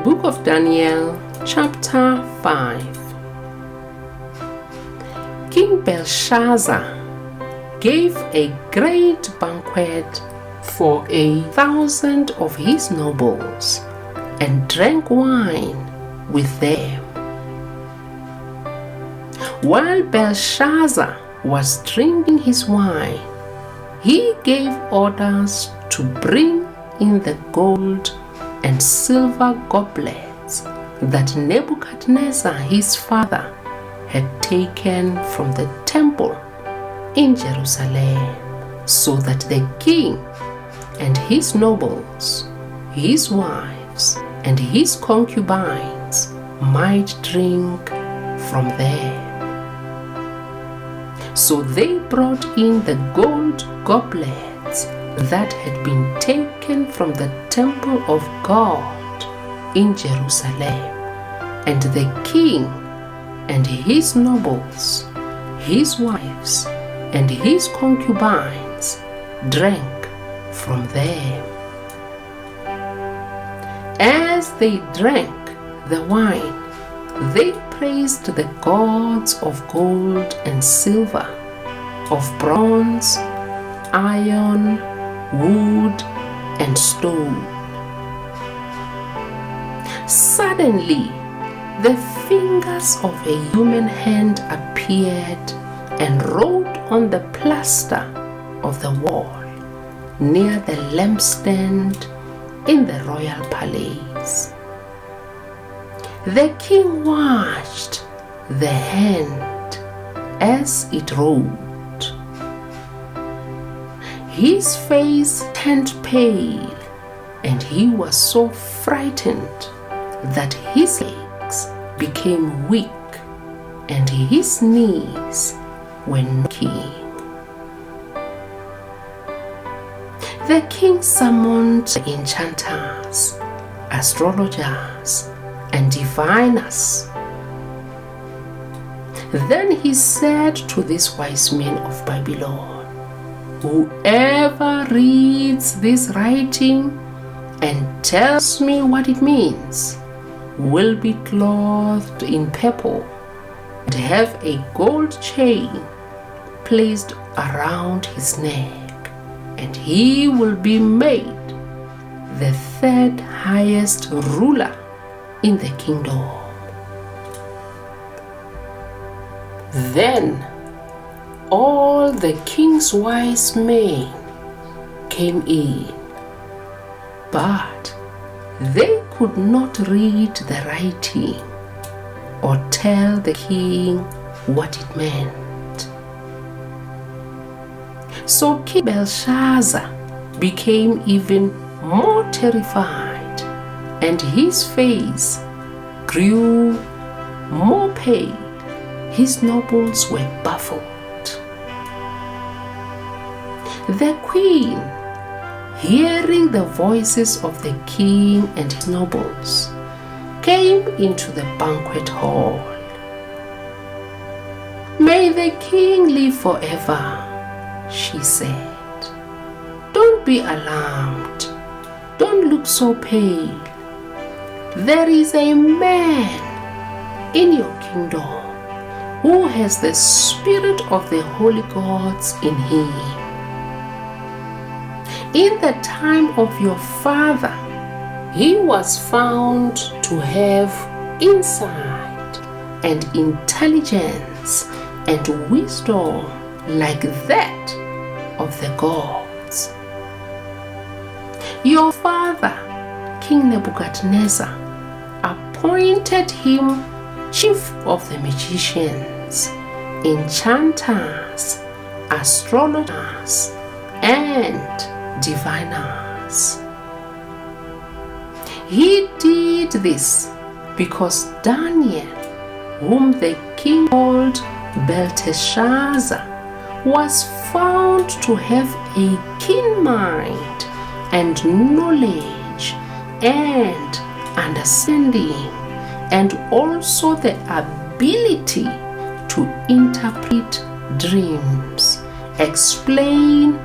book of Daniel, chapter 5. King Belshazzar gave a great banquet for 1,000 of his nobles and drank wine with them. While Belshazzar was drinking his wine, he gave orders to bring in the gold and silver goblets that Nebuchadnezzar his father had taken from the temple in Jerusalem, so that the king and his nobles, his wives, and his concubines might drink from them. So they brought in the gold goblets that had been taken from the temple of God in Jerusalem, and the king and his nobles, his wives, and his concubines drank from them. As they drank the wine, they praised the gods of gold and silver, of bronze, iron, wood, and stone. Suddenly, the fingers of a human hand appeared and wrote on the plaster of the wall near the lampstand in the royal palace. The king watched the hand as it wrote. His face turned pale, and he was so frightened that his legs became weak and his knees were knocking. The king summoned the enchanters, astrologers, and diviners. Then he said to these wise men of Babylon, "Whoever reads this writing and tells me what it means will be clothed in purple and have a gold chain placed around his neck, and he will be made the third highest ruler in the kingdom." Then all the king's wise men came in, but they could not read the writing or tell the king what it meant. So King Belshazzar became even more terrified, and his face grew more pale. His nobles were baffled. The queen, hearing the voices of the king and his nobles, came into the banquet hall. "May the king live forever," she said. "Don't be alarmed. Don't look so pale. There is a man in your kingdom who has the spirit of the holy gods in him. In the time of your father, he was found to have insight and intelligence and wisdom like that of the gods. Your father, King Nebuchadnezzar, appointed him chief of the magicians, enchanters, astrologers, and diviners. He did this because Daniel, whom the king called Belteshazzar, was found to have a keen mind and knowledge and understanding, and also the ability to interpret dreams, explain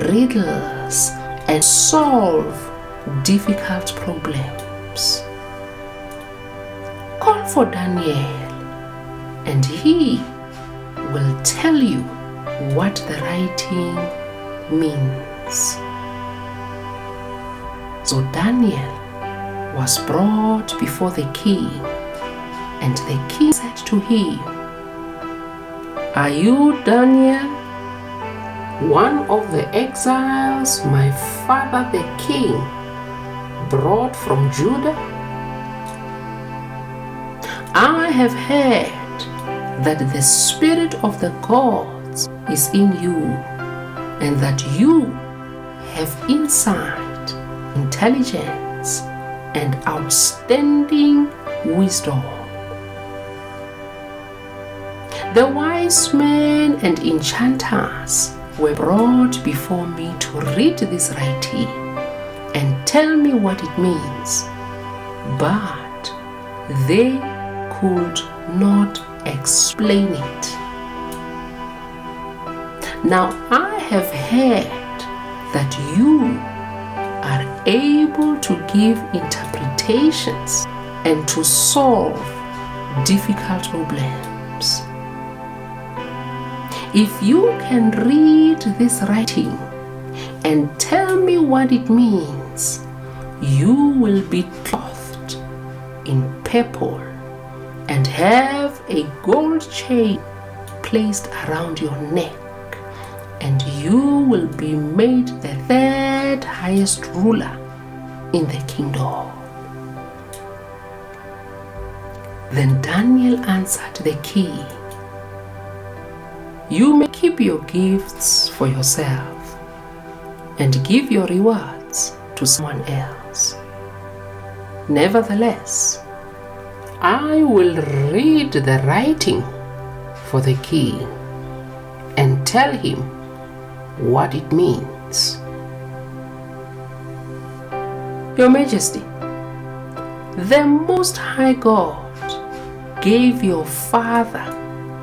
riddles, and solve difficult problems. Call for Daniel, and he will tell you what the writing means." So Daniel was brought before the king, and the king said to him, "Are you Daniel, one of the exiles my father the king brought from Judah? I have heard that the spirit of the gods is in you, and that you have insight, intelligence, and outstanding wisdom. The wise men and enchanters were brought before me to read this writing and tell me what it means, but they could not explain it. Now I have heard that you are able to give interpretations and to solve difficult problems. If you can read this writing and tell me what it means, you will be clothed in purple and have a gold chain placed around your neck, and you will be made the third highest ruler in the kingdom." Then Daniel answered the king, "You may keep your gifts for yourself and give your rewards to someone else. Nevertheless, I will read the writing for the king and tell him what it means." "Your Majesty, the Most High God gave your father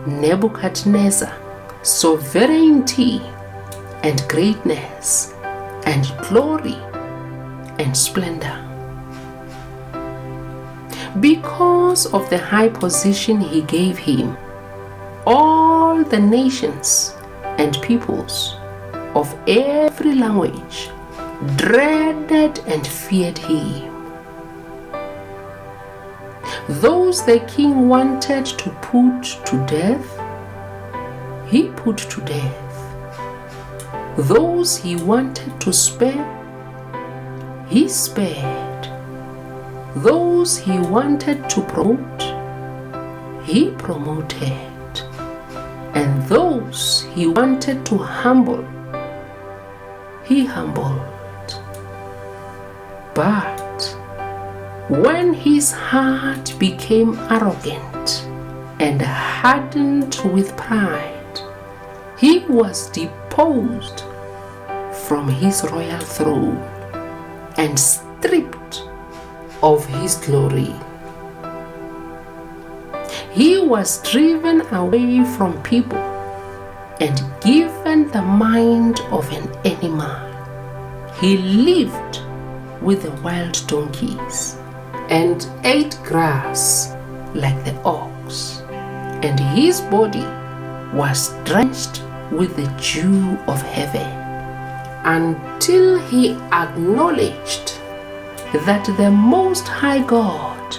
Nebuchadnezzar sovereignty and greatness and glory and splendor. Because of the high position he gave him, all the nations and peoples of every language dreaded and feared him. Those the king wanted to put to death, he put to death. Those he wanted to spare, he spared. Those he wanted to promote, he promoted. And those he wanted to humble, he humbled. But when his heart became arrogant and hardened with pride, he was deposed from his royal throne and stripped of his glory. He was driven away from people and given the mind of an animal. He lived with the wild donkeys and ate grass like the ox, and his body was drenched with the dew of heaven, until he acknowledged that the Most High God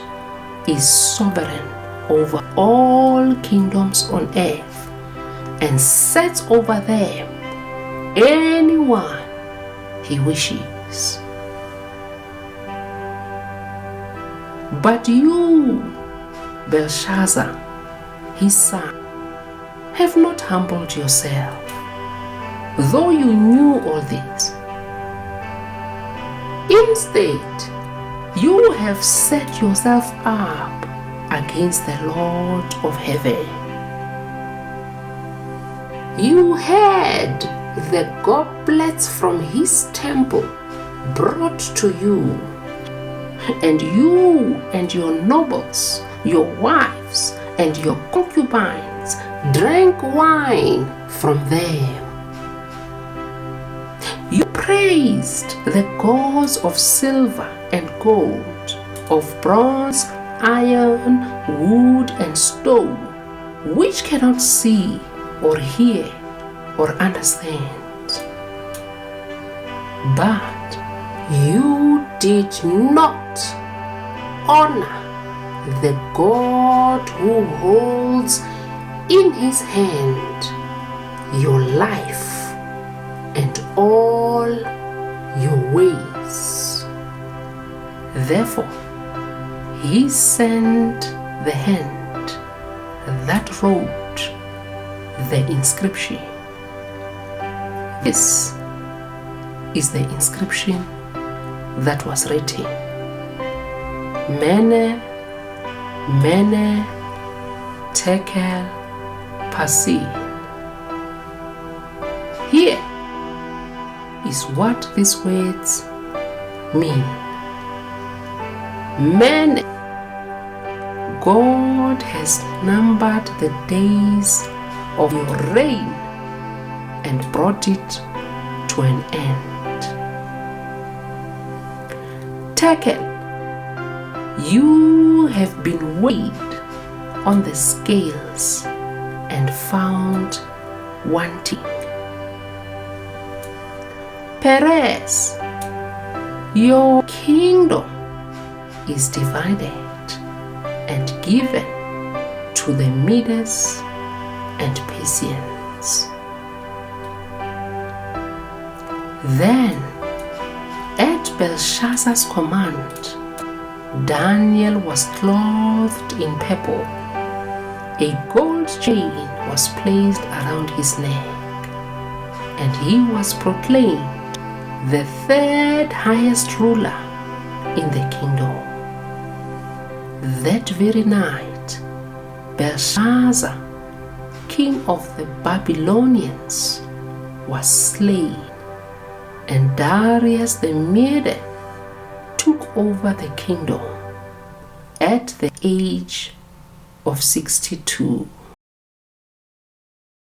is sovereign over all kingdoms on earth and sets over them anyone he wishes. But you, Belshazzar, his son, have not humbled yourself, though you knew all this. Instead, you have set yourself up against the Lord of heaven. You had the goblets from his temple brought to you, and you and your nobles, your wives, and your concubines drank wine from them. You praised the gods of silver and gold, of bronze iron, wood, and stone, which cannot see or hear or understand. But you did not honor the God who holds in his hand your life and all your ways. Therefore, he sent the hand that wrote the inscription. This is the inscription that was written: Mene, Mene, Tekel, Parsin. Here is what these words mean. Mene, God has numbered the days of your reign and brought it to an end. Tekel, you have been weighed on the scales and found wanting. Perez, your kingdom is divided and given to the Medes and Persians. Then, at Belshazzar's command, Daniel was clothed in purple. A gold chain was placed around his neck, and he was proclaimed the third highest ruler in the kingdom. That very night, Belshazzar, king of the Babylonians, was slain, and Darius the Mede took over the kingdom at the age of 62.